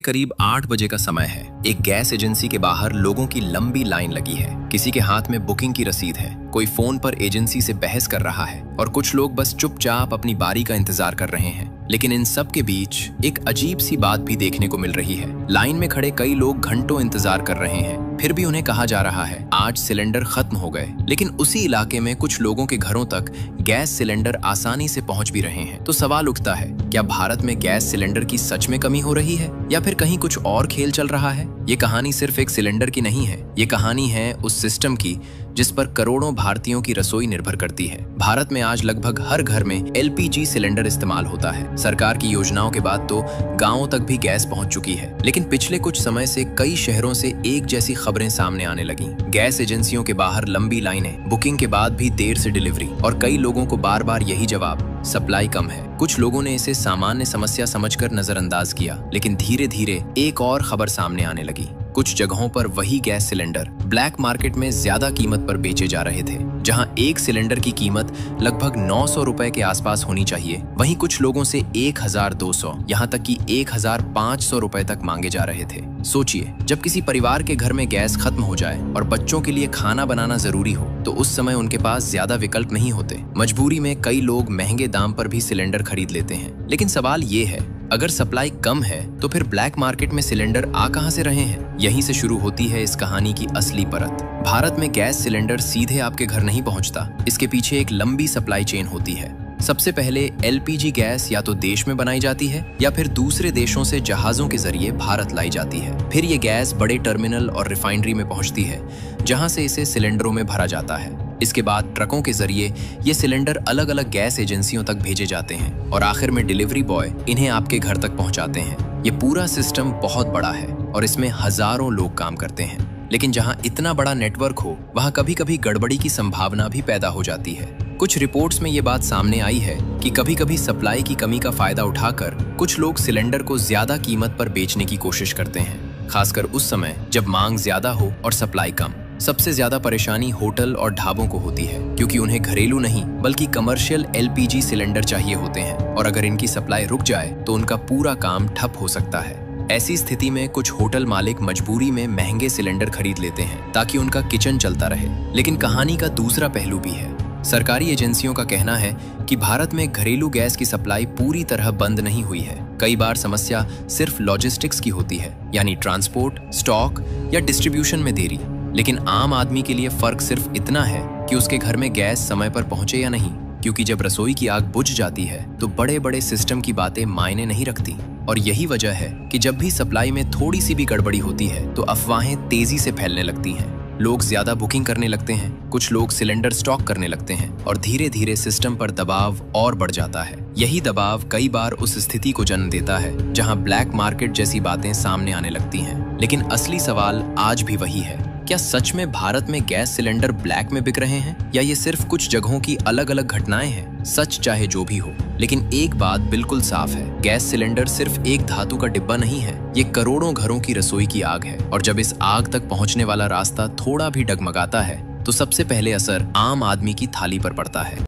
करीब 8 बजे का समय है। एक गैस एजेंसी के बाहर लोगों की लंबी लाइन लगी है। किसी के हाथ में बुकिंग की रसीद है, कोई फोन पर एजेंसी से बहस कर रहा है और कुछ लोग बस चुपचाप अपनी बारी का इंतजार कर रहे हैं। लेकिन इन सब के बीच एक अजीब सी बात भी देखने को मिल रही है। लाइन में खड़े कई लोग घंटों इंतजार कर रहे हैं, फिर भी उन्हें कहा जा रहा है आज सिलेंडर खत्म हो गए। लेकिन उसी इलाके में कुछ लोगों के घरों तक गैस सिलेंडर आसानी से पहुंच भी रहे हैं। तो सवाल उठता है, क्या भारत में गैस सिलेंडर की सच में कमी हो रही है या फिर कहीं कुछ और खेल चल रहा है? ये कहानी सिर्फ एक सिलेंडर की नहीं है, ये कहानी है उस सिस्टम की जिस पर करोड़ों भारतीयों की रसोई निर्भर करती है। भारत में आज लगभग हर घर में एलपीजी सिलेंडर इस्तेमाल होता है। सरकार की योजनाओं के बाद तो गांवों तक भी गैस पहुंच चुकी है। लेकिन पिछले कुछ समय से कई शहरों से एक जैसी खबरें सामने आने लगी। गैस एजेंसियों के बाहर लंबी लाइनें, बुकिंग के बाद भी देर से डिलीवरी और कई लोगों को बार बार यही जवाब, सप्लाई कम है। कुछ लोगों ने इसे सामान्य समस्या समझकर नजरअंदाज किया, लेकिन धीरे धीरे एक और खबर सामने आने लगी। कुछ जगहों पर वही गैस सिलेंडर ब्लैक मार्केट में ज्यादा कीमत पर बेचे जा रहे थे। जहां एक सिलेंडर की कीमत लगभग 900 रुपए के आसपास होनी चाहिए, वहीं कुछ लोगों से 1200, यहां तक कि 1500 रुपए तक मांगे जा रहे थे। सोचिए, जब किसी परिवार के घर में गैस खत्म हो जाए और बच्चों के लिए खाना बनाना जरूरी हो, तो उस समय उनके पास ज्यादा विकल्प नहीं होते। मजबूरी में कई लोग महंगे दाम पर भी सिलेंडर खरीद लेते हैं। लेकिन सवाल ये है, अगर सप्लाई कम है तो फिर ब्लैक मार्केट में सिलेंडर आ कहां से रहे हैं? यहीं से शुरू होती है इस कहानी की असली परत। भारत में गैस सिलेंडर सीधे आपके घर नहीं पहुंचता। इसके पीछे एक लंबी सप्लाई चेन होती है। सबसे पहले एलपीजी गैस या तो देश में बनाई जाती है या फिर दूसरे देशों से जहाजों के जरिए भारत लाई जाती है। फिर ये गैस बड़े टर्मिनल और रिफाइनरी में पहुंचती है, जहां से इसे सिलेंडरों में भरा जाता है। इसके बाद ट्रकों के जरिए ये सिलेंडर अलग अलग गैस एजेंसियों तक भेजे जाते हैं और आखिर में डिलीवरी बॉय इन्हें आपके घर तक पहुंचाते हैं। ये पूरा सिस्टम बहुत बड़ा है और इसमें हजारों लोग काम करते हैं। लेकिन जहां इतना बड़ा नेटवर्क हो, वहां कभी कभी गड़बड़ी की संभावना भी पैदा हो जाती है। कुछ रिपोर्ट्स में ये बात सामने आई है कि कभी कभी सप्लाई की कमी का फायदा उठाकर कुछ लोग सिलेंडर को ज्यादा कीमत पर बेचने की कोशिश करते हैं, खासकर उस समय जब मांग ज्यादा हो और सप्लाई कम। सबसे ज्यादा परेशानी होटल और ढाबों को होती है, क्योंकि उन्हें घरेलू नहीं बल्कि कमर्शियल एलपीजी सिलेंडर चाहिए होते हैं और अगर इनकी सप्लाई रुक जाए तो उनका पूरा काम ठप हो सकता है। ऐसी स्थिति में कुछ होटल मालिक मजबूरी में महंगे सिलेंडर खरीद लेते हैं ताकि उनका किचन चलता रहे। लेकिन कहानी का दूसरा पहलू भी है। सरकारी एजेंसियों का कहना है कि भारत में घरेलू गैस की सप्लाई पूरी तरह बंद नहीं हुई है। कई बार समस्या सिर्फ लॉजिस्टिक्स की होती है, यानी ट्रांसपोर्ट, स्टॉक या डिस्ट्रीब्यूशन में देरी। लेकिन आम आदमी के लिए फर्क सिर्फ इतना है कि उसके घर में गैस समय पर पहुंचे या नहीं, क्योंकि जब रसोई की आग बुझ जाती है तो बड़े बड़े सिस्टम की बातें मायने नहीं रखती। और यही वजह है कि जब भी सप्लाई में थोड़ी सी भी गड़बड़ी होती है तो अफवाहें तेजी से फैलने लगती हैं। लोग ज्यादा बुकिंग करने लगते हैं, कुछ लोग सिलेंडर स्टॉक करने लगते हैं और धीरे धीरे सिस्टम पर दबाव और बढ़ जाता है। यही दबाव कई बार उस स्थिति को जन्म देता है जहां ब्लैक मार्केट जैसी बातें सामने आने लगती हैं। लेकिन असली सवाल आज भी वही है, क्या सच में भारत में गैस सिलेंडर ब्लैक में बिक रहे हैं या ये सिर्फ कुछ जगहों की अलग अलग घटनाएं हैं? सच चाहे जो भी हो, लेकिन एक बात बिल्कुल साफ है, गैस सिलेंडर सिर्फ एक धातु का डिब्बा नहीं है, ये करोड़ों घरों की रसोई की आग है। और जब इस आग तक पहुंचने वाला रास्ता थोड़ा भी डगमगाता है तो सबसे पहले असर आम आदमी की थाली पर पड़ता है।